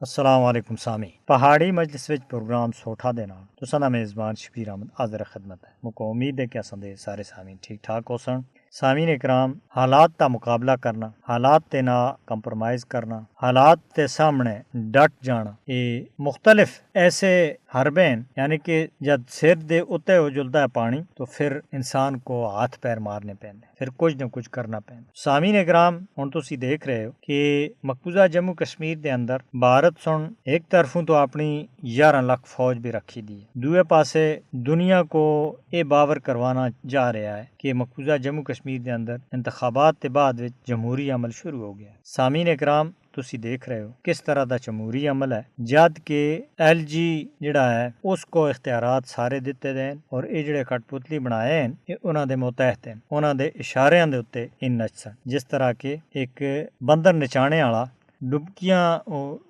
السلام علیکم سامی پہاڑی مجلس وچ پروگرام سوٹھا دے نال تساں دا میزبان شبیر احمد حاضر خدمت ہے مکو امید ہے کہ اساں دے سارے سامعین ٹھیک ٹھاک ہوسن۔ سامعین اکرام، حالات دا مقابلہ کرنا، حالات تے نہ کمپرومائز کرنا، حالات تے سامنے ڈٹ جانا، یہ مختلف ایسے حربے ہیں، یعنی کہ جب سر دے اتے ہو جلدا ہے پانی تو پھر انسان کو ہاتھ پیر مارنے پیندے، پھر کچھ نہ کچھ کرنا پیندا۔ سامعین اکرام، ہن تسی دیکھ رہے ہو کہ مقبوضہ جموں کشمیر دے اندر بھارت سن ایک طرفوں تو اپنی 11 لاکھ فوج بھی رکھی دی ہے، دوئے پاسے دنیا کو یہ باور کروانا جا رہا ہے کہ مقبوضہ جموں کشمیر دے اندر انتخابات کے بعد جمہوری عمل شروع ہو گیا۔ سامعین اکرام، تسی دیکھ رہے ہو کس طرح دا جمہوری عمل ہے، جد کہ ایل جی جڑا ہے اس کو اختیارات سارے دیتے دین، اور یہ جڑے کٹ پتلی بنائے ہیں یہ انہاں دے متحد ہیں، انہاں دے اشاریاں دے اتے ان نچسن، جس طرح کہ ایک بندر نچانے والا ڈبکیاں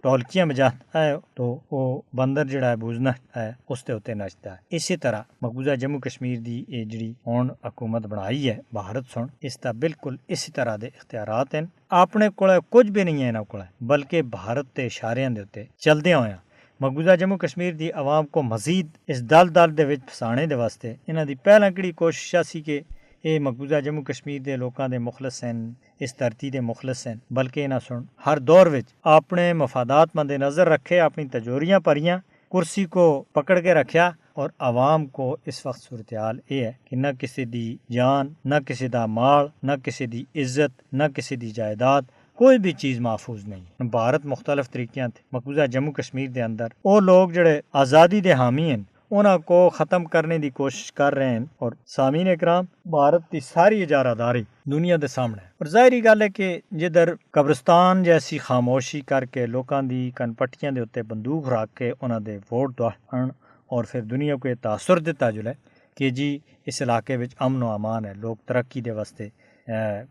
ڈولکیاں بجاتا ہے تو وہ بندر جڑا ہے بوجھنا ہے اس دے اتے نچتا ہے۔ اسی طرح مقبوضہ جموں کشمیر دی یہ جڑی ہون حکومت بنائی ہے بھارت سن، اس دا بالکل اسی طرح دے اختیارات ہیں، اپنے کول کچھ بھی نہیں ہے انہاں کول، بلکہ بھارت تے اشاریاں دے اتے چلدے ہوئے مقبوضہ جموں کشمیر دی عوام کو مزید اس دل دے وچ پھسانے دے واسطے انہاں دی پہلا کڑی کوشش سی کہ یہ مقبوضہ جموں کشمیر دے لوکاں دے مخلص ہیں، اس دھرتی دے مخلص ہیں، بلکہ انہاں سن ہر دور وچ اپنے مفادات مد نظر رکھے، اپنی تجوریاں پریاں، کرسی کو پکڑ کے رکھیا، اور عوام کو اس وقت صورتحال یہ ہے کہ نہ کسی دی جان، نہ کسی دا مال، نہ کسی دی عزت، نہ کسی دی جائیداد، کوئی بھی چیز محفوظ نہیں۔ بھارت مختلف طریقیاں تھے مقبوضہ جموں کشمیر دے اندر وہ لوگ جڑے آزادی دے حامی ہیں انہاں کو ختم کرنے دی کوشش کر رہے ہیں، اور سامعین اکرام، بھارت دی ساری اجارہ داری دنیا دے سامنے ہے، اور ظاہری گل ہے کہ جدھر قبرستان جیسی خاموشی کر کے لوکاں دی کن پٹیاں دے اتنے بندوق رکھ کے انہاں دے ووٹ دہن، اور پھر دنیا کو یہ تاثر دیتا جلے کہ جی اس علاقے وچ امن و امان ہے، لوگ ترقی دے واسطے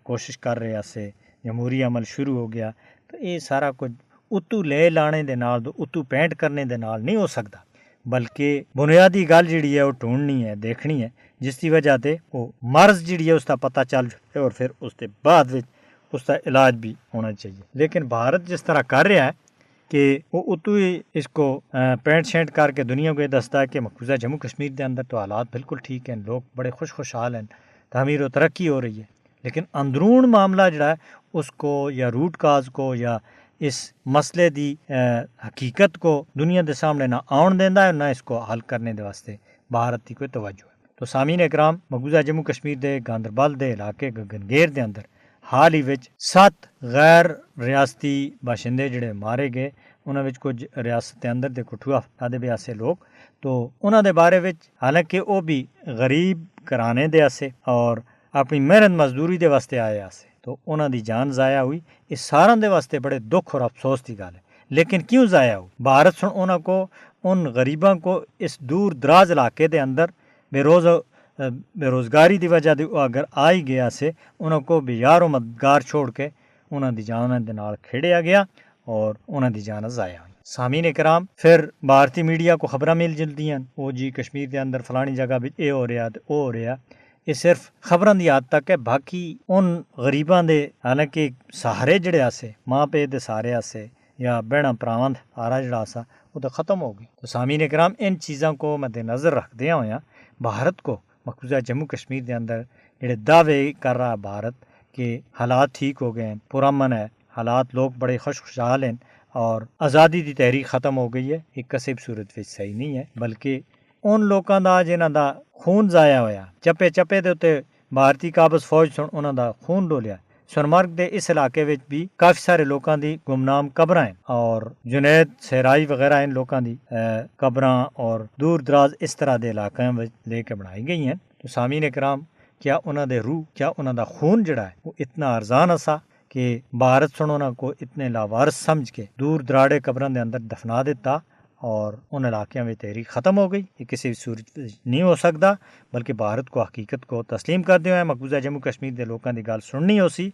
کوشش کر رہے سے، جمہوری عمل شروع ہو گیا، تو یہ سارا کچھ اتو لے لانے دے نال، اتو پینٹ کرنے دے نال نہیں ہو سکتا، بلکہ بنیادی گل جڑی ہے وہ ڈھونڈنی ہے، دیکھنی ہے، جس کی وجہ تے وہ مرض جڑی ہے اس کا پتہ چل جائے، اور پھر اس کے بعد اس کا علاج بھی ہونا چاہیے۔ لیکن بھارت جس طرح کر رہا ہے کہ وہ اتو ہی اس کو پینٹ شینٹ کر کے دنیا کو یہ دستا ہے کہ مقبوضہ جموں کشمیر دے اندر تو حالات بالکل ٹھیک ہیں، لوگ بڑے خوشحال ہیں، تعمیر و ترقی ہو رہی ہے، لیکن اندرون معاملہ جڑا ہے اس کو یا روٹ کاز کو یا اس مسئلے دی حقیقت کو دنیا دے سامنے نہ آن دیندا ہے، نہ اس کو حل کرنے دے واسطے بھارت کی کوئی توجہ ہے۔ تو سامعین اکرام، مقبوضہ جموں کشمیر دے گاندربل دے علاقے گگنگیر دے اندر حال ہی وچ 7 غیر ریاستی باشندے جڑے مارے گئے، انہاں وچ کچھ ریاست دے اندر دے کٹھوا آدھے بھی ایسے لوگ، تو انہاں دے بارے وچ حالانکہ وہ بھی غریب گھرانے دے آسے اور اپنی محنت مزدوری دے واسطے آئے آسے، تو انہاں دی جان ضائع ہوئی، اس ساراں دے واسطے بڑے دکھ اور افسوس دی گل ہے۔ لیکن کیوں ضائع ہوئی؟ بھارت سن انہاں کو، ان غریباں کو اس دور دراز علاقے دے اندر بے روزگاری دی وجہ دی اگر آئی گیا سے انہاں کو بھی یار و مددگار چھوڑ کے انہاں دی جاناں دے نال کھیڑیا گیا اور انہاں دی جاناں ضائع ہوئی۔ سامعین اکرام، پھر بھارتی میڈیا کو خبراں مل جلدی ہیں، وہ جی کشمیر دے اندر فلانی جگہ بھی اے ہو رہا تے او ہو رہا، یہ صرف خبراں دی حد تک ہے، باقی ان غریباں دے حالانکہ سہارے جڑے آسے، ماں پے دے سہارے آسے یا بہناں پراواں سہارا جڑا آسا وہ تو ختم ہو گئی۔ تو سامعین اکرام، ان چیزاں کو مد نظر رکھدے ہویا بھارت کو مقبوضہ جموں کشمیر دے اندر جڑے دعوے کر رہا بھارت کہ حالات ٹھیک ہو گئے ہیں، پرامن ہے، حالات لوگ بڑے خوشحال ہیں اور آزادی دی تحریک ختم ہو گئی ہے، یہ کسی بھی صورت وچ صحیح نہیں ہے، بلکہ ان لوکاں دا جنہاں دا خون ضائع ہویا، چپے چپے دے اتے بھارتی قابض فوج سن انہاں دا خون ڈولیا۔ سونمرگ دے اس علاقے وچ بھی کافی سارے لوکاں دی گمنام قبراں ہیں، اور جنید سہرائی وغیرہ ان لوکاں دی قبراں اور دور دراز اس طرح دے علاقے وچ لے کے بنائی گئی ہیں۔ تو سامعین اکرام، کیا انہاں دے روح، کیا انہاں دا خون جڑا ہے وہ اتنا ارزان اسا کہ بھارت سن انہاں کو اتنے لاوارث سمجھ کے دور دراڑے قبراں دے اندر دفنا دیتا اور ان علاقوں میں تحریک ختم ہو گئی؟ یہ کسی بھی صورت نہیں ہو سکتا، بلکہ بھارت کو حقیقت کو تسلیم کر دیا ہے، مقبوضہ جموں کشمیر دے لوکاں دی گل سننی ہو سی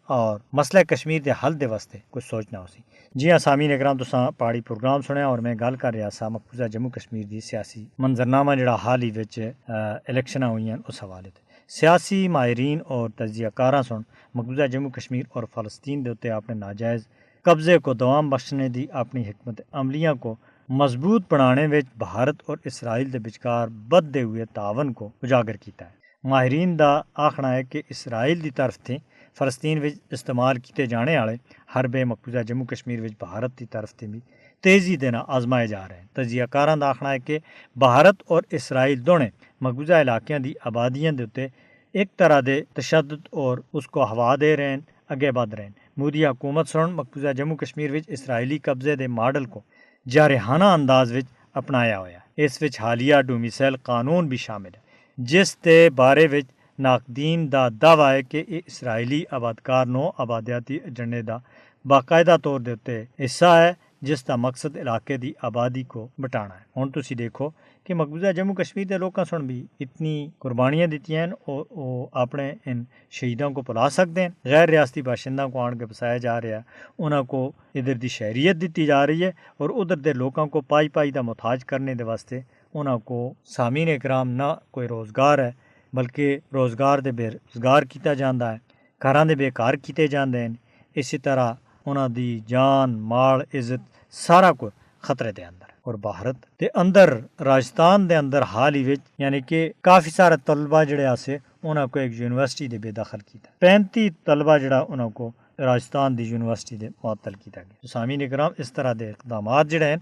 اور مسئلہ کشمیر دے حل دے واسطے کچھ سوچنا ہو سی۔ جی ہاں سامعین اکرام، تساں پہاڑی پروگرام سنیا اور میں گل کر رہا سا مقبوضہ جموں کشمیر دی سیاسی منظرنامہ جڑا حال ہی وچ الیکشناں ہوئی ہیں اس حوالے تے سیاسی ماہرین اور تجزیہ کاراں سن مقبوضہ جموں کشمیر اور فلسطین دے اتے اپنے ناجائز قبضے کو دوام بخشنے دی اپنی حکمت عملیاں کو مضبوط بنانے وچ بھارت اور اسرائیل دے وچکار بدھے ہوئے تعاون کو اجاگر کیتا ہے۔ ماہرین دا آخنا ہے کہ اسرائیل دی طرف تھی فلسطین وچ استعمال کیتے جانے والے حربے مقبوضہ جموں کشمیر وچ بھارت دی طرف تے بھی تیزی دینا آزمائے جا رہے ہیں۔ تجزیہ کاراں دا آخنا ہے کہ بھارت اور اسرائیل دونوں مقبوضہ علاقیاں دی آبادیاں دے اتے ایک طرح دے تشدد اور اس کو ہوا دے رہے ہیں، اگے بڑھ رہے ہیں۔ مودی حکومت سن مقبوضہ جموں کشمیر وچ اسرائیلی قبضے دے ماڈل کو جارحانہ انداز وچ اپنایا ہویا ہے۔ اس وچ حالیہ ڈومیسائل قانون بھی شامل ہے، جس دے بارے وچ ناقدین دا دعویٰ ہے کہ یہ اسرائیلی آبادکار نو آبادیاتی ایجنڈے دا باقاعدہ طور دے اتے حصہ ہے، جس دا مقصد علاقے دی آبادی کو بٹانا ہے۔ ہن تسی دیکھو کہ مقبوضہ جموں کشمیر دے لوکاں سن بھی اتنی قربانیاں دیتی ہیں اور وہ اپنے ان شہیدوں کو بلا سکتے ہیں۔ غیر ریاستی باشندوں کو آن کے بسایا جا رہا ہے، انہوں کو ادھر دی شہریت دیتی جا رہی ہے اور ادھر دے لوکاں کو پائی پائی دا محتاج کرنے دے واسطے انہوں کو سامعین اکرام نہ کوئی روزگار ہے بلکہ روزگار دے بے روزگار کیتا جاندہ ہے، گھراں دے بیکار کیتے جاندے ہیں۔ اسی طرح انہوں دی جان مال عزت سارا کو خطرے دے اندر۔ اور بھارت دے اندر راجستھان دے اندر حال ہی وچ یعنی کہ کافی سارے طلبہ جڑے آسے انہوں کو ایک یونیورسٹی دے بے دخل کیتا، 35 طلبہ جڑا انہوں کو راجستھان دی یونیورسٹی دے معطل کیتا گیا۔ سامعین اکرام اس طرح دے اقدامات جڑے ہیں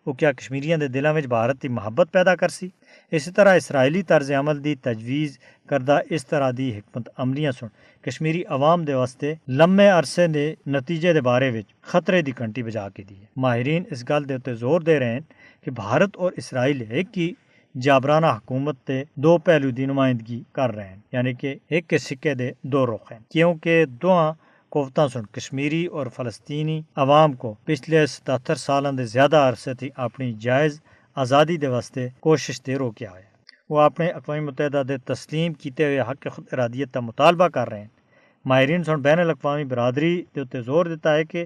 وہ کیا کشمیریاں دے دلاں وچ بھارت دی محبت پیدا کرسی؟ اسی طرح اسرائیلی طرز عمل دی تجویز کردہ اس طرح دی حکمت عملیاں سن کشمیری عوام دے واسطے لمبے عرصے دے نتیجے دے بارے وچ خطرے دی گھنٹی بجا کے دی ہے۔ ماہرین اس گل دے اتے زور دے رہے ہیں کہ بھارت اور اسرائیل ایک ہی جابرانہ حکومت تے دو پہلو دی نمائندگی کر رہے ہیں، یعنی کہ ایک کے سکے دے دو رخ ہیں، کیونکہ دونوں قوتاں سن کشمیری اور فلسطینی عوام کو پچھلے 77 سالاں دے زیادہ عرصے تھی اپنی جائز آزادی دے واسطے کوشش تے روکیا ہے۔ وہ اپنے اقوام متحدہ دے تسلیم کیتے ہوئے حق خود ارادیت کا مطالبہ کر رہے ہیں۔ ماہرین سن بین الاقوامی برادری دے اتے زور دیتا ہے کہ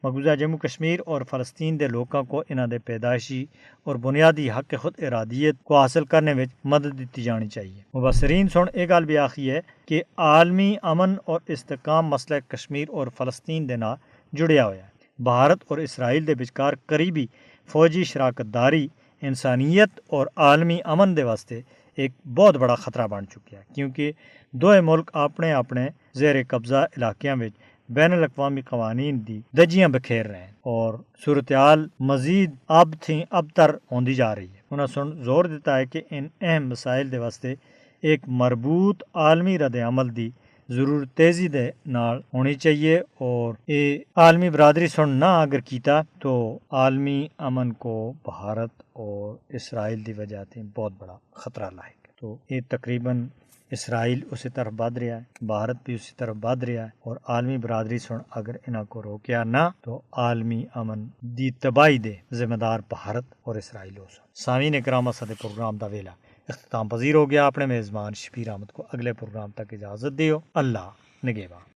مقبوضہ جموں کشمیر اور فلسطین دے لوکاں کو انہاں دے پیدائشی اور بنیادی حق خود ارادیت کو حاصل کرنے میں مدد دیتی جانی چاہیے۔ مبصرین سن ایک گل بھی آخی ہے کہ عالمی امن اور استحکام مسئلہ کشمیر اور فلسطین دے نال جڑیا ہوا ہے۔ بھارت اور اسرائیل دے بچکار قریبی فوجی شراکت داری انسانیت اور عالمی امن دے واسطے ایک بہت بڑا خطرہ بن چکا ہے، کیونکہ دوئے ملک اپنے اپنے زیر قبضہ علاقیاں وچ بین الاقوامی قوانین دی دجیاں بکھیر رہے ہیں اور صورتحال مزید اب تر ہوندی جا رہی ہے۔ انہوں سن زور دیتا ہے کہ ان اہم مسائل دے واسطے ایک مربوط عالمی رد عمل دی ضرورت تیزی دے نال ہونی چاہیے، اور یہ عالمی برادری سن نہ اگر کیتا تو عالمی امن کو بھارت اور اسرائیل دی وجہ سے بہت بڑا خطرہ لاحق ہے۔ تو یہ تقریباً اسرائیل اسی طرف بڑھ رہا ہے، بھارت بھی اسی طرف بڑھ رہا ہے، اور عالمی برادری سن اگر انہاں کو روکیا نہ تو عالمی امن دی تباہی دے ذمہ دار بھارت اور اسرائیل ہو سن۔ سامعین اکرام اسدے پروگرام دا ویلا اختتام پذیر ہو گیا۔ اپنے میزبان شبیر احمد کو اگلے پروگرام تک اجازت دیو۔ اللہ نگہبان۔